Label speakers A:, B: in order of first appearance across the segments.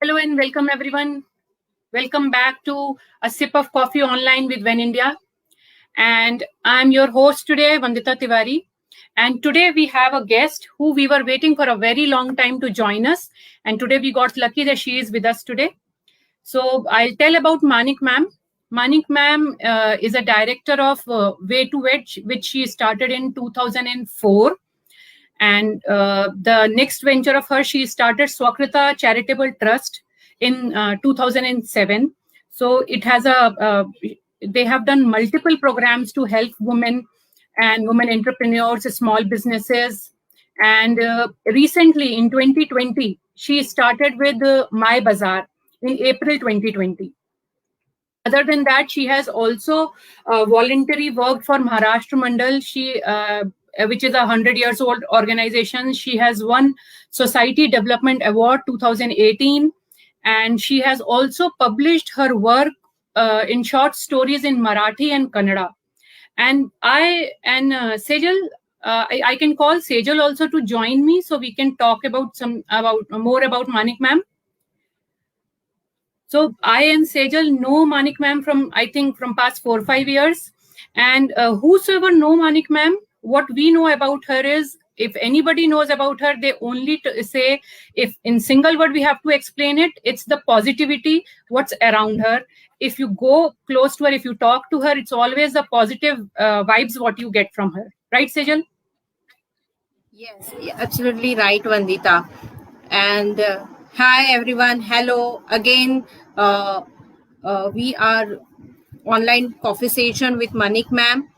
A: Hello and welcome everyone. Welcome back to A Sip of Coffee Online with When India. And I'm your host today, Vandita Tiwari. And today we have a guest who we were waiting for a very long time to join us. And today we got lucky that she is with us today. So I'll tell about Manik ma'am. Manik ma'am is a director of Way to Wedge, which she started in 2004. And the next venture of her, she started Swakrita Charitable Trust in 2007. So it has they have done multiple programs to help women and women entrepreneurs, small businesses. And recently in 2020, she started with My Bazaar in April 2020. Other than that, she has also voluntary worked for Maharashtra Mandal. Which is a 100 years old organization. She has won Society Development Award 2018, and she has also published her work in short stories in Marathi and Kannada. And Sejal, I can call Sejal also to join me so we can talk about more about Manik ma'am. So I and Sejal know Manik ma'am from past 4 or 5 years. And whosoever know Manik ma'am, what we know about her is, if anybody knows about her, they only say, if in single word we have to explain it, it's the positivity, what's around her. If you go close to her, if you talk to her, it's always the positive vibes what you get from her. Right, Sejal?
B: Yes, absolutely right, Vandita. And hi, everyone. Hello again. We are online coffee session with Manik ma'am.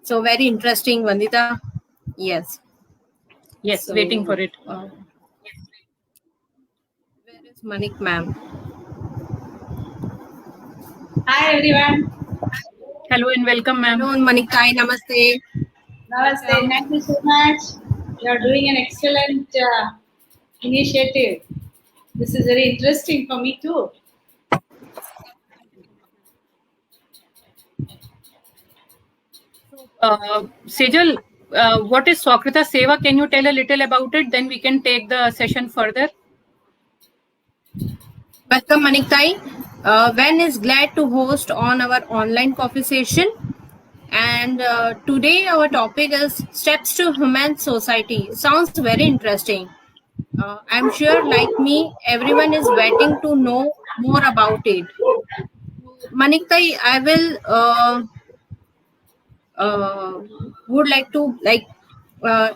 B: So very interesting, Vandita. Yes.
A: Yes, waiting for it.
B: Where is Manik ma'am?
C: Hi everyone.
A: Hello and welcome, ma'am.
B: Hello, Manik Thai. Namaste.
C: Namaste. Thank you so much. You are doing an excellent initiative. This is very interesting for me too.
A: Sejal, what is Swakrita Seva? Can you tell a little about it? Then we can take the session further.
B: Welcome, Manik Thai. Wen is glad to host on our online coffee session. And today our topic is Steps to Human Society. Sounds very interesting. I'm sure, like me, everyone is waiting to know more about it. Manik Thai, I will would like to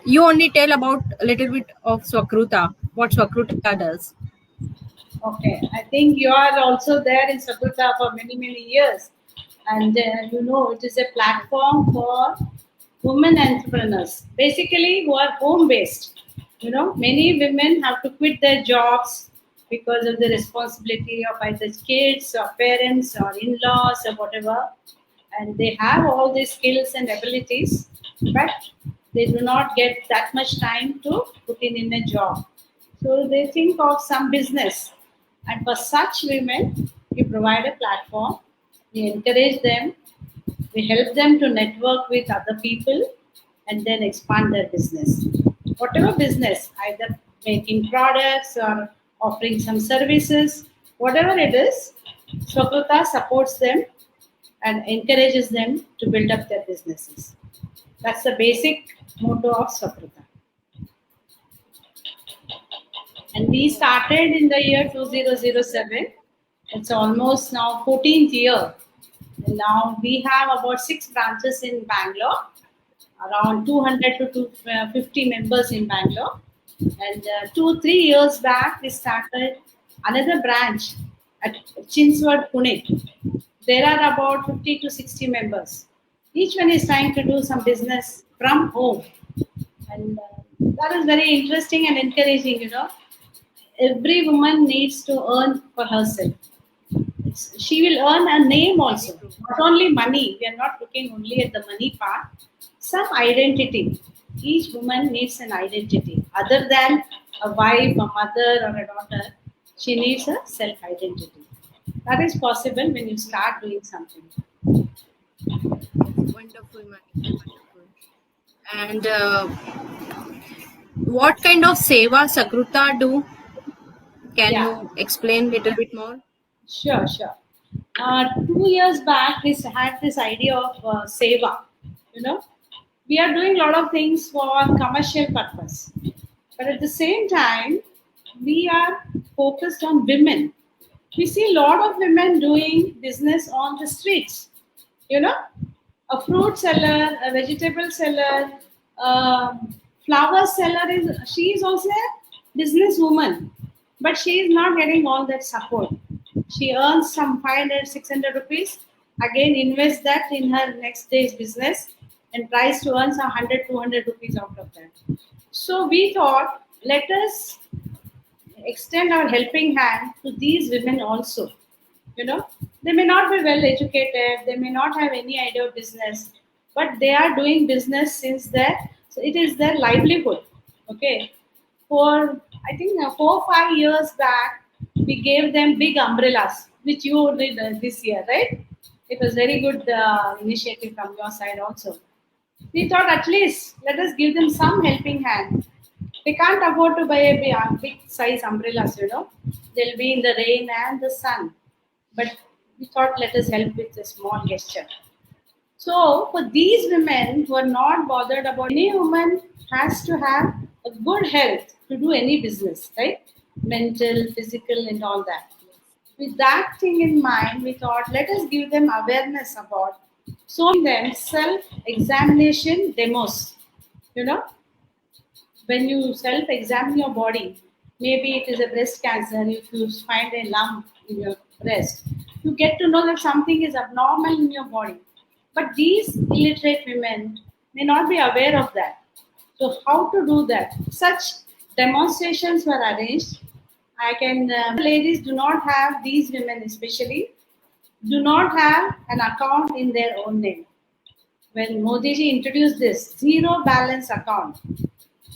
B: you only tell about a little bit of Swakruta, what Swakruta does.
C: Okay. I think you are also there in Sakuta for many, many years. And it is a platform for women entrepreneurs, basically who are home based. Many women have to quit their jobs because of the responsibility of either kids or parents or in laws or whatever. And they have all these skills and abilities, but they do not get that much time to put in a job. So they think of some business. And for such women, we provide a platform, we encourage them, we help them to network with other people and then expand their business. Whatever business, either making products or offering some services, whatever it is, Swakrita supports them and encourages them to build up their businesses. That's the basic motto of Swakrita. And we started in the year 2007. It's almost now 14th year. And now we have about 6 branches in Bangalore, around 200 to 250 members in Bangalore. And 2-3 years back, we started another branch at Chinswad, Pune. There are about 50 to 60 members. Each one is trying to do some business from home. And that is very interesting and encouraging, Every woman needs to earn for herself. She will earn a name also, not only money. We are not looking only at the money part. Some identity. Each woman needs an identity. Other than a wife, a mother, or a daughter, she needs a self-identity. That is possible when you start doing something.
B: Wonderful, Manik. Wonderful. And What kind of seva Sakruta do? Can
C: Yeah,
B: you explain little bit more?
C: sure, sure. 2 years back, we had this idea of seva. You know, we are doing a lot of things for commercial purpose, but at the same time, we are focused on women. We see a lot of women doing business on the streets. You know, a fruit seller, a vegetable seller, flower seller is she is also a businesswoman, but she is not getting all that support. She earns some 500, 600 rupees, again invest that in her next day's business and tries to earn some 100, 200 rupees out of that. So we thought, let us extend our helping hand to these women also. You know, they may not be well educated, they may not have any idea of business, but they are doing business since their so it is their livelihood. Okay, for I think 4 5 years back, we gave them big umbrellas, which you did this year, right? It was very good initiative from your side also. We thought at least let us give them some helping hand. They can't afford to buy a big size umbrellas, you know. They'll be in the rain and the sun. But we thought let us help with a small gesture. So for these women who are not bothered about any woman has to have a good health to do any business, right? Mental, physical, and all that. With that thing in mind, we thought let us give them awareness about so them self-examination demos. You know, when you self-examine your body, maybe it is a breast cancer, if you find a lump in your breast, you get to know that something is abnormal in your body. But these illiterate women may not be aware of that. So how to do that? Such demonstrations were arranged. I can, ladies do not have, these women especially, do not have an account in their own name. When Modi ji introduced this zero balance account,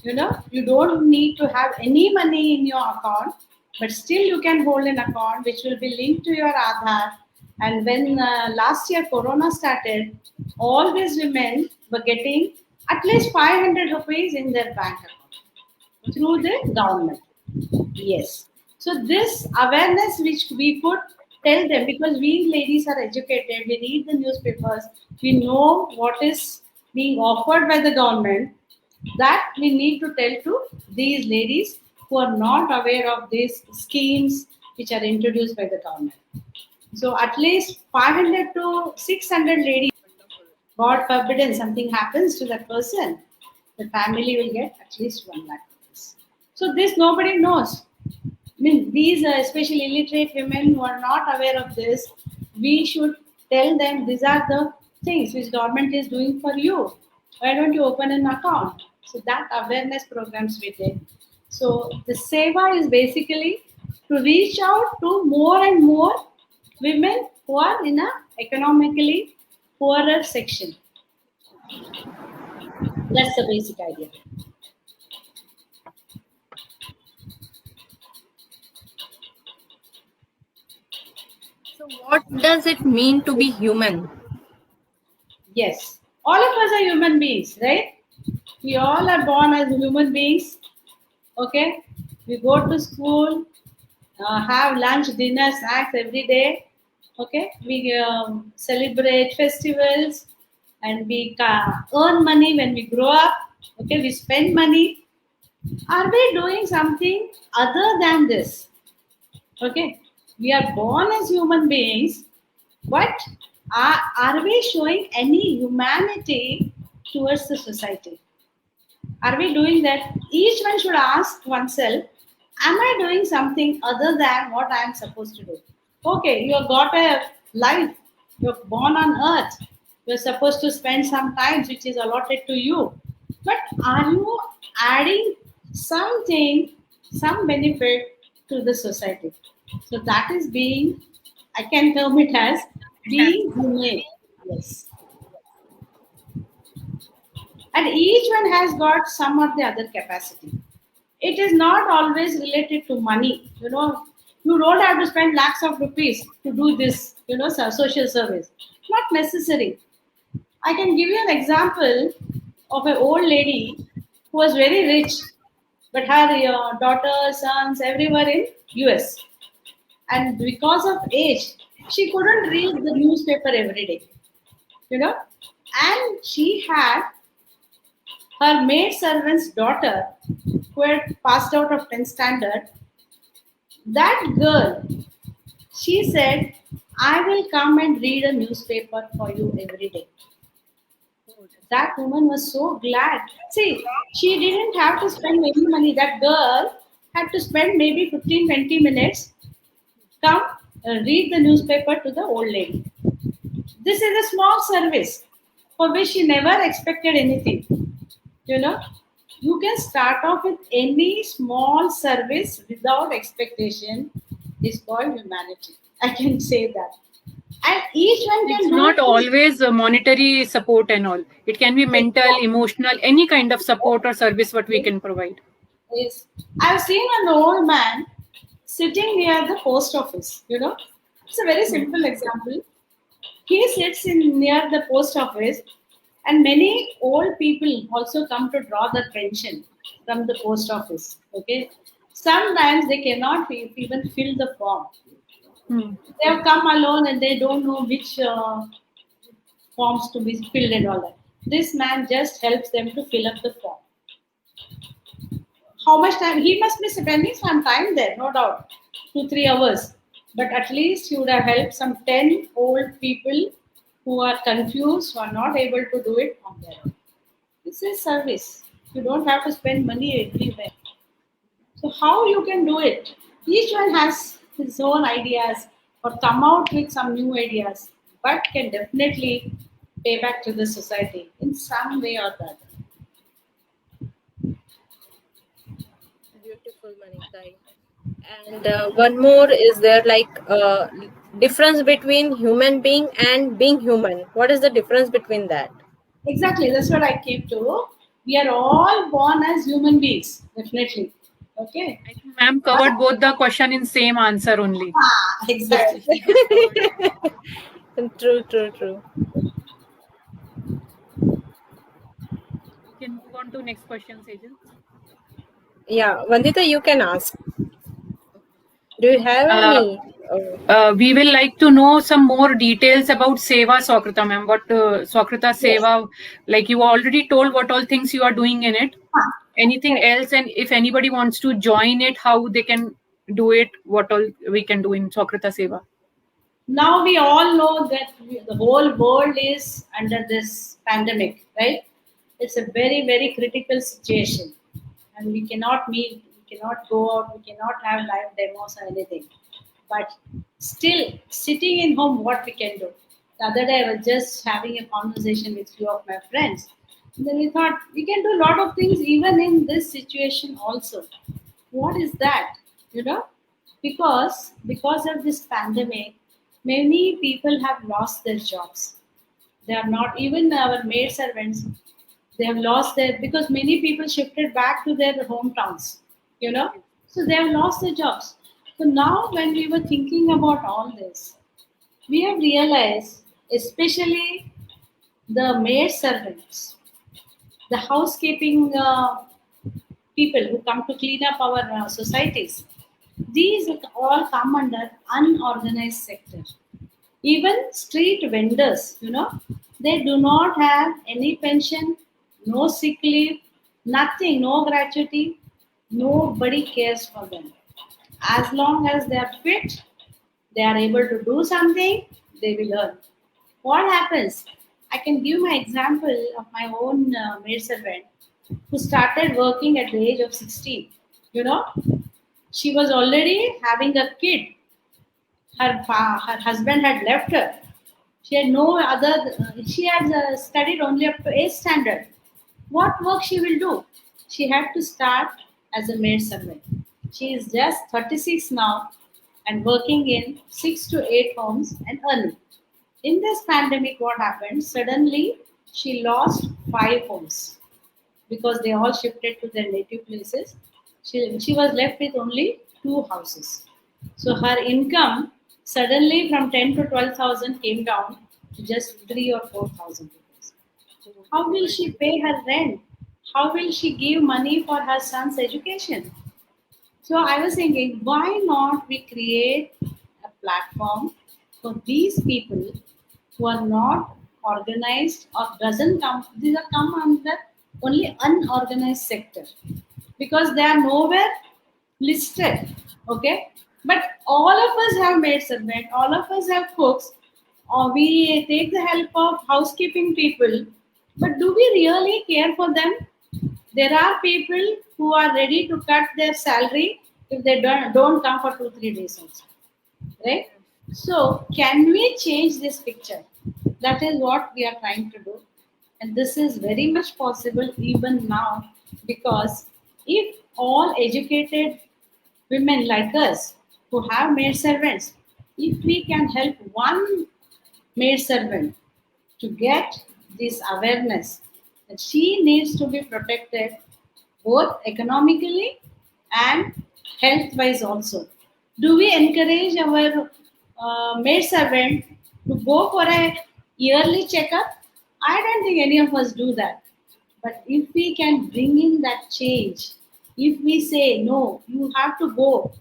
C: you know, you don't need to have any money in your account, but still you can hold an account which will be linked to your Aadhaar. And when last year Corona started, all these women were getting at least 500 rupees in their bank account through the government. Yes. So this awareness which we could tell them, because we ladies are educated, we read the newspapers, we know what is being offered by the government, that we need to tell to these ladies who are not aware of these schemes which are introduced by the government. So at least 500 to 600 ladies, God forbid, something happens to that person, the family will get at least 1 lakh rupees. So this nobody knows. I mean, these especially illiterate women who are not aware of this, we should tell them these are the things which government is doing for you. Why don't you open an account? So that awareness programs we did. So the seva is basically to reach out to more and more women who are in a economically poorer section. That's the basic idea.
B: So, what does it mean to be human?
C: Yes, all of us are human beings, right? We all are born as human beings. Okay, we go to school, have lunch, dinner, snacks every day. Okay, we celebrate festivals, and we earn money when we grow up. Okay, we spend money. Are we doing something other than this? Okay, we are born as human beings, but are we showing any humanity towards the society? Are we doing that? Each one should ask oneself, am I doing something other than what I am supposed to do? Okay, you have got a life, you're born on earth, you're supposed to spend some time which is allotted to you. But are you adding something, some benefit to the society? So that is being, I can term it as being humane. Yes. And each one has got some or the other capacity. It is not always related to money. You know, you don't have to spend lakhs of rupees to do this, you know, social service. Not necessary. I can give you an example of an old lady who was very rich. but her daughter, sons, everywhere in US. And because of age, she couldn't read the newspaper every day, you know. And she had her maid servant's daughter who had passed out of 10th standard. That girl, she said, I will come and read a newspaper for you every day. That woman was so glad. See, she didn't have to spend any money. That girl had to spend maybe 15, 20 minutes, come read the newspaper to the old lady. This is a small service for which she never expected anything. You know, you can start off with any small service without expectation. Is called humanity. I can say that. And each one can
A: It's
C: do
A: not
C: it.
A: always monetary support and all. It can be mental, emotional, any kind of support or service what we can provide.
C: Is I've seen an old man sitting near the post office. You know, it's a very simple example. He sits in near the post office, and many old people also come to draw the pension from the post office. Okay, sometimes they cannot even fill the form.
A: Hmm.
C: They have come alone and they don't know which forms to be filled and all that. This man just helps them to fill up the form. How much time he must be spending some time there, no doubt, 2 3 hours. But at least he would have helped some 10 old people who are confused, who are not able to do it on their own. This is service. You don't have to spend money everywhere. So how you can do it? Each one has his own ideas or come out with some new ideas, but can definitely pay back to the society in some way or the other.
B: Beautiful, Manitai. And one more is there, like difference between human being and being human. What is the difference between that?
C: Exactly, that's what I came to. We are all born as human beings, definitely. Okay.
A: I think ma'am covered both the question in same answer only.
C: Ah, exactly.
B: True, true, true.
A: We can move on to next question, Sejal.
B: Yeah, Vandita, you can ask. Do you have any?
A: We will like to know some more details about Seva Swakrita, ma'am. What Swakrita
C: Yes.
A: Seva, like you already told what all things you are doing in it.
C: Ah,
A: Anything
C: correct.
A: else, and if anybody wants to join it, how they can do it, what all we can do in Swakrita Seva.
C: Now we all know that the whole world is under this pandemic, right? It's a very, very critical situation, and we cannot meet, we cannot go out, we cannot have live demos or anything. But still, sitting in home, what we can do? The other day, I was just having a conversation with few of my friends. And then we thought we can do a lot of things even in this situation also. What is that? You know, because of this pandemic, many people have lost their jobs. They are not even our maid servants. They have lost their because many people shifted back to their hometowns. You know, so they have lost their jobs. So now, when we were thinking about all this, we have realized, especially the maid servants, the housekeeping people who come to clean up our societies, these all come under unorganized sector. Even street vendors, you know, they do not have any pension, no sick leave, nothing, no gratuity. Nobody cares for them. As long as they are fit, they are able to do something, they will earn. What happens? I can give my example of my own maid servant who started working at the age of 16. You know, she was already having a kid. Her husband had left her. She had no other. She had studied only up to 8th standard. What work she will do? She had to start as a maid servant. She is just 36 now and working in 6 to 8 homes and earning. In this pandemic, what happened? Suddenly, she lost 5 homes because they all shifted to their native places. She was left with only 2 houses. So her income suddenly from 10 to 12,000 came down to just 3 or 4,000 rupees. How will she pay her rent? how will she give money for her son's education? So I was thinking, why not we create a platform for these people who are not organized or doesn't come, these are come under only unorganized sector because they are nowhere listed. Okay, but all of us have maid servant, all of us have cooks, or we take the help of housekeeping people. But do we really care for them? There are people who are ready to cut their salary if they don't come for 2 3 days also, right? So can we change this picture? That is what we are trying to do, and this is very much possible even now, because if all educated women like us who have maid servants, if we can help one maid servant to get this awareness that she needs to be protected both economically and health wise also. Do we encourage our maid servant to go for a yearly checkup? I don't think any of us do that. But if we can bring in that change, if we say no, you have to go,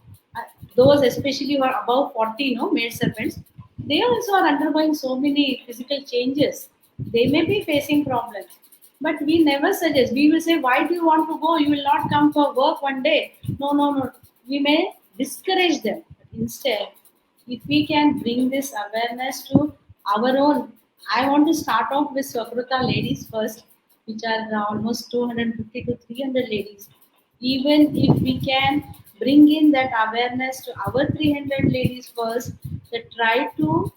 C: those especially who are above 40, no maid servants, they also are undergoing so many physical changes. They may be facing problems, but we never suggest. We will say, why do you want to go? You will not come for work one day. No, no, no. We may discourage them. But instead, if we can bring this awareness to our own, I want to start off with Swakruta ladies first, which are almost 250 to 300 ladies. Even if we can bring in that awareness to our 300 ladies first, that try to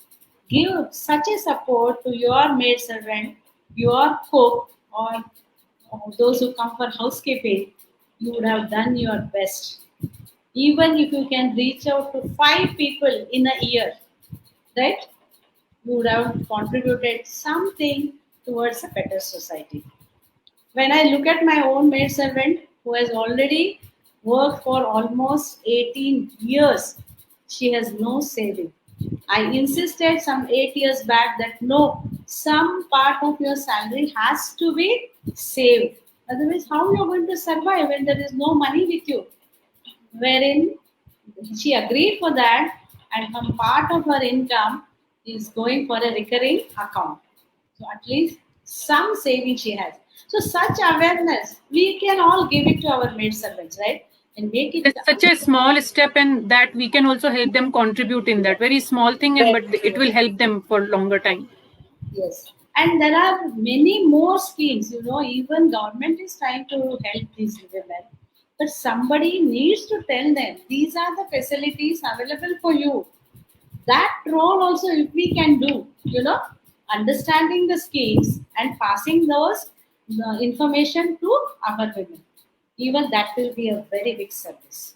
C: give such a support to your maid servant, your cook, or those who come for housekeeping, you would have done your best. Even if you can reach out to 5 people in a year, right? You would have contributed something towards a better society. When I look at my own maid servant who has already worked for almost 18 years, she has no saving. I insisted some 8 years back that no, some part of your salary has to be saved. Otherwise, how you are going to survive when there is no money with you? Wherein she agreed for that, and some part of her income is going for a recurring account. So at least some saving she has. So such awareness, we can all give it to our maid servants, right? And make it
A: It's such a small step, and that we can also help them contribute in that very small thing, and but it will help them for longer time.
C: yes. And there are many more schemes, even government is trying to help these women. But somebody needs to tell them these are the facilities available for you. That role also, if we can do, understanding the schemes and passing those the information to our women, even that will be a very big service.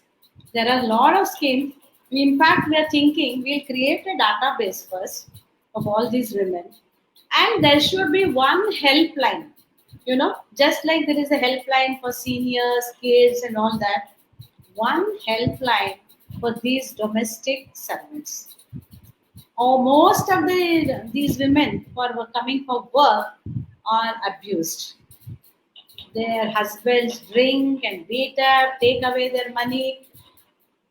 C: There are a lot of schemes. In fact, we are thinking we'll create a database first of all these women, and there should be one helpline, just like there is a helpline for seniors, kids, and all that. One helpline for these domestic servants, or most of these women who are coming for work are abused. Their husbands drink and beat up, take away their money.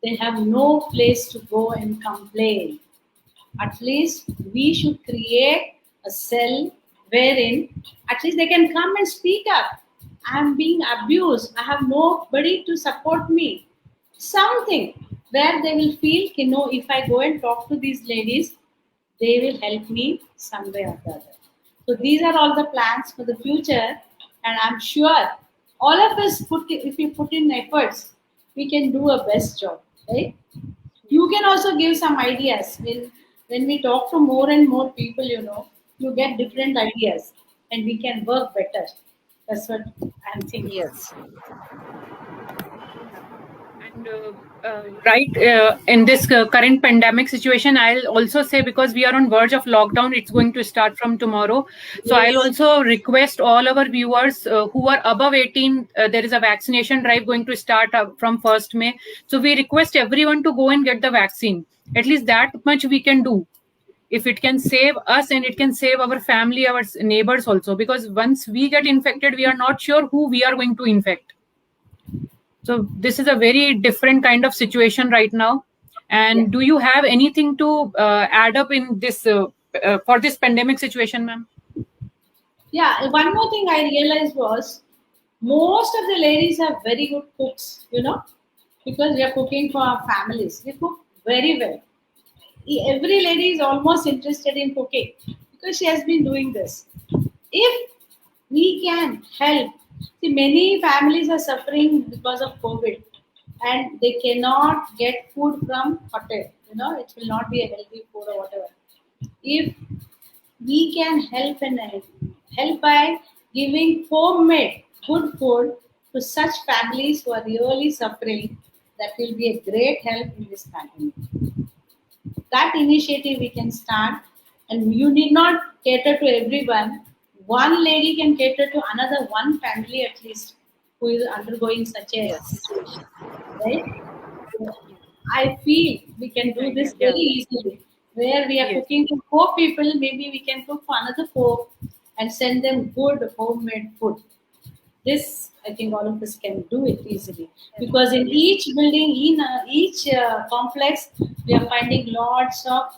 C: They have no place to go and complain. At least we should create a cell wherein at least they can come and speak up. I am being abused. I have nobody to support me. Something where they will feel, if I go and talk to these ladies, they will help me some way or the other. So these are all the plans for the future, and I'm sure all of us if we put in efforts, we can do a best job, right? You can also give some ideas when we talk to more and more people. You get different ideas, and we can work better. That's what I'm thinking.
B: Yes.
A: And right in this current pandemic situation, I'll also say, because we are on verge of lockdown, it's going to start from tomorrow. So
C: Yes.
A: I'll also request all our viewers who are above 18, there is a vaccination drive going to start from 1st May. So we request everyone to go and get the vaccine. At least that much we can do. if it can save us and it can save our family, our neighbors also, because once we get infected, we are not sure who we are going to infect. So this is a very different kind of situation right now. And do you have anything to add up in this for this pandemic situation, ma'am?
C: Yeah, one more thing I realized was most of the ladies are very good cooks, because we are cooking for our families. We cook very well. Every lady is almost interested in cooking because she has been doing this. If we can help, see, many families are suffering because of COVID and they cannot get food from hotel. It will not be a healthy food or whatever. If we can help by giving homemade good food to such families who are really suffering, that will be a great help in this pandemic. That initiative we can start, and you need not cater to everyone. One lady can cater to another one family at least who is undergoing such a situation, right? So I feel we can do this very easily, where we are
A: Yes.
C: cooking for 4 people, maybe we can cook for another 4 and send them good homemade food. This, I think all of us can do it easily, because in each building, in each complex, we are finding lots of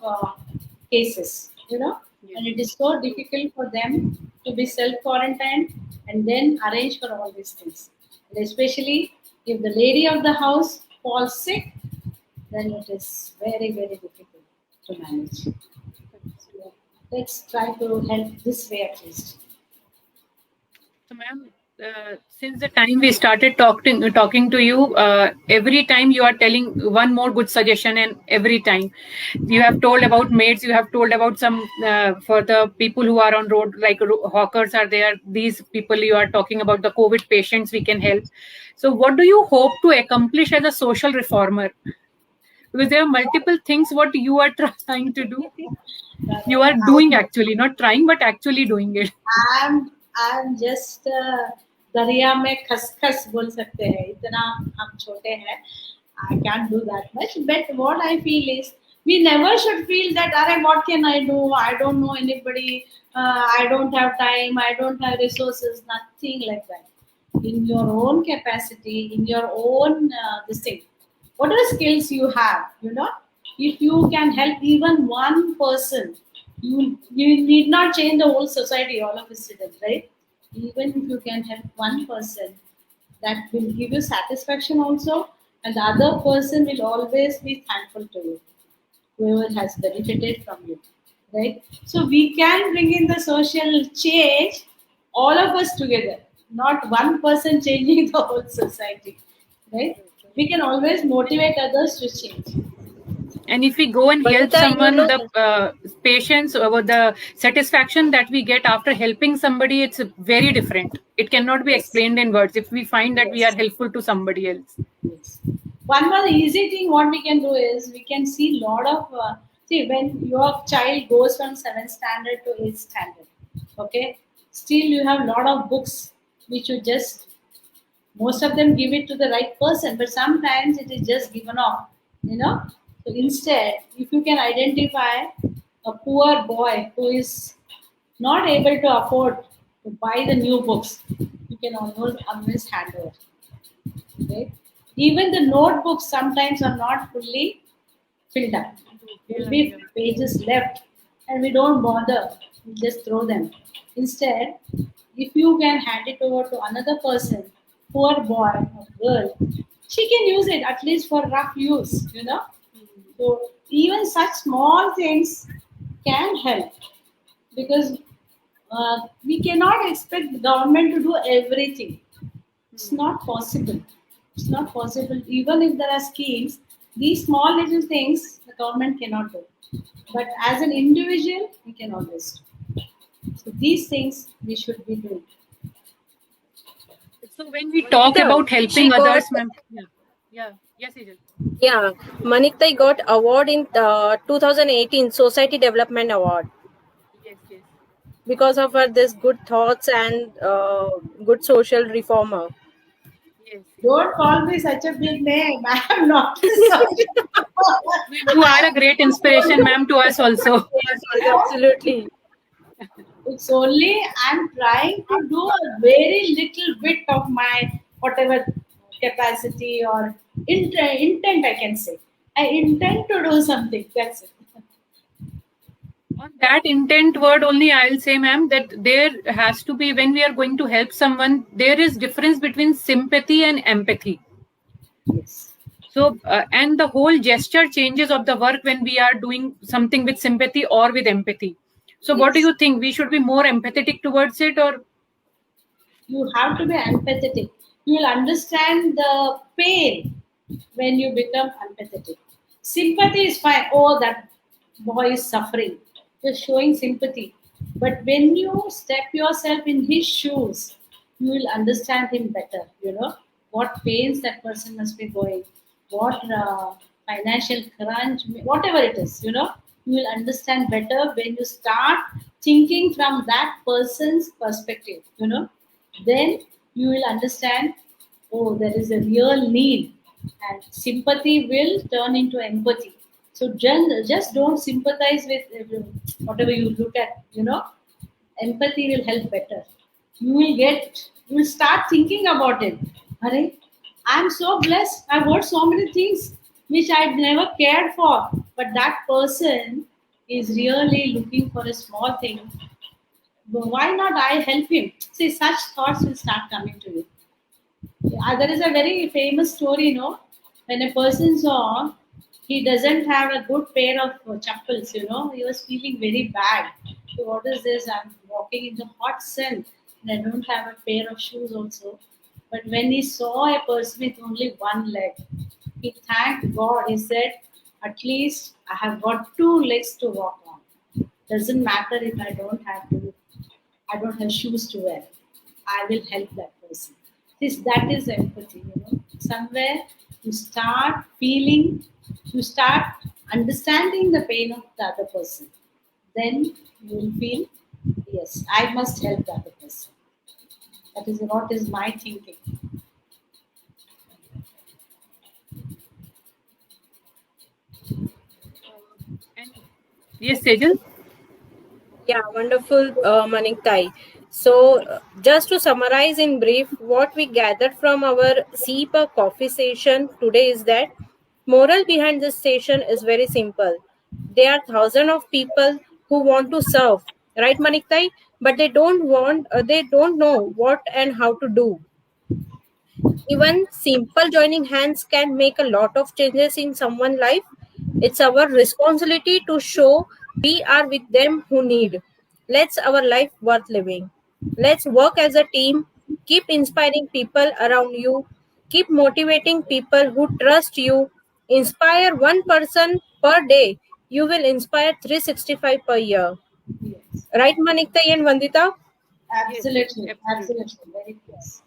C: cases, and it is so difficult for them to be self quarantined and then arrange for all these things. And especially if the lady of the house falls sick, then it is very, very difficult to manage. So let's try to help this way at least.
A: So, ma'am, since the time we started talking to you, every time you are telling one more good suggestion, and every time you have told about maids, you have told about some for the people who are on road, like hawkers are there. These people you are talking about, the COVID patients, we can help. So, what do you hope to accomplish as a social reformer? Because there are multiple things what you are trying to do. You are doing actually, not trying, but actually doing it.
C: I'm just दरिया में खसखस बोल सकते हैं, इतना हम छोटे हैं. I can't do that much, but what I feel is we never should feel that, "Arey, what can I do? I don't know anybody. I don't have time. I don't have resources." Nothing like that. In your own capacity, in your own this thing, whatever skills you have, if you can help even one person, you need not change the whole society all of a sudden, right? Even if you can help one person, that will give you satisfaction also, and the other person will always be thankful to you, whoever has benefited from you, right? So we can bring in the social change, all of us together, not one person changing the whole society, right? We can always motivate others to change.
A: And if we go and help someone, the patience or the satisfaction that we get after helping somebody, it's very different. It cannot be explained in words if we find that we are helpful to somebody else.
C: Yes. One more easy thing what we can do is we can see lot of see, when your child goes from 7th standard to 8th standard, okay, still you have lot of books which you just, most of them give it to the right person, but sometimes it is just given off, so instead, if you can identify a poor boy who is not able to afford to buy the new books, you can always hand over. Okay? Even the notebooks sometimes are not fully filled up. There will be pages left, and we don't bother. We just throw them. Instead, if you can hand it over to another person, poor boy or girl, she can use it at least for rough use. So even such small things can help, because we cannot expect the government to do everything. It's not possible. It's not possible. Even if there are schemes, these small little things the government cannot do. But as an individual, we can always do. So these things we should be doing.
A: So when we talk about helping others, ma'am. Yes, Ajay.
B: Yeah, Maniktai got award in 2018 Society Development Award
A: Yes.
B: because of her this good thoughts and good social reformer.
A: Yes, yes.
C: Don't call me such a big name. I am not such.
A: You are a great inspiration, ma'am, to us also.
B: Yes, yes, absolutely.
C: It's only I'm trying to do a very little bit of my whatever capacity or intent I can say. I intend to do something. That's it.
A: On that intent word only, I'll say, ma'am, that there has to be, when we are going to help someone, there is difference between sympathy and empathy.
C: Yes.
A: So, and the whole gesture changes of the work when we are doing something with sympathy or with empathy. So, what do
C: Yes.
A: you think? We should be more empathetic towards it, or
C: You have to be empathetic. You will understand the pain when you become empathetic. Sympathy is fine. Oh, that boy is suffering. You're showing sympathy. But when you step yourself in his shoes, you will understand him better. You know what pains that person must be going, what financial crunch, whatever it is. You will understand better when you start thinking from that person's perspective. Then you will understand, oh, there is a real need, and sympathy will turn into empathy. So just don't sympathize with whatever you look at. Empathy will help better. You will start thinking about it. Hare, I'm so blessed. I've heard so many things which I'd never cared for, but that person is really looking for a small thing. Why not I help him? See, such thoughts will start coming to you. There is a very famous story, when a person saw he doesn't have a good pair of chappals, he was feeling very bad. So, what is this? I'm walking in the hot sun and I don't have a pair of shoes also. But when he saw a person with only one leg, he thanked God. He said, at least I have got two legs to walk on. Doesn't matter if I don't have shoes to wear. I will help that person. That is empathy. Somewhere you start feeling, you start understanding the pain of the other person. Then you will feel, yes, I must help the other person. That is what is my thinking.
A: and yes, Sejal?
B: Yeah, wonderful, Maniktai. So, just to summarize in brief, what we gathered from our SEPA coffee session today is that moral behind this session is very simple. There are thousands of people who want to serve, right, Maniktai? But they don't know what and how to do. Even simple joining hands can make a lot of changes in someone's life. It's our responsibility to show we are with them who need. Let's our life worth living. Let's work as a team. Keep inspiring people around you. Keep motivating people who trust you. Inspire one person per day. You will inspire 365 per year.
C: Yes,
B: Right, Manikta and Vandita?
A: Yes, yes,
C: absolutely,
A: absolutely.
C: absolutely, very close.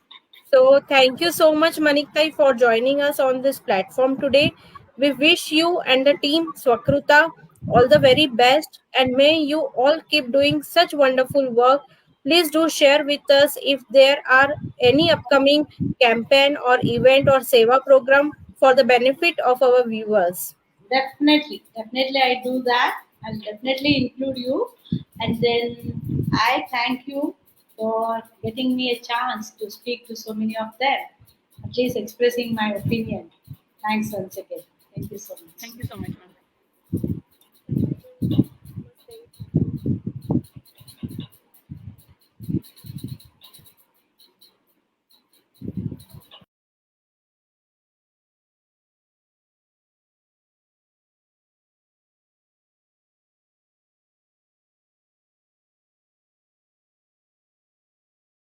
B: So, thank you so much, Maniktai, for joining us on this platform today. We wish you and the team Swakruta all the very best, and may you all keep doing such wonderful work. Please do share with us if there are any upcoming campaign or event or seva program for the benefit of our viewers.
C: Definitely, definitely, I do that. I'll definitely include you. And then I thank you for getting me a chance to speak to so many of them, at least expressing my opinion. Thanks once again. Thank you so much.
A: Thank you so much, ma'am.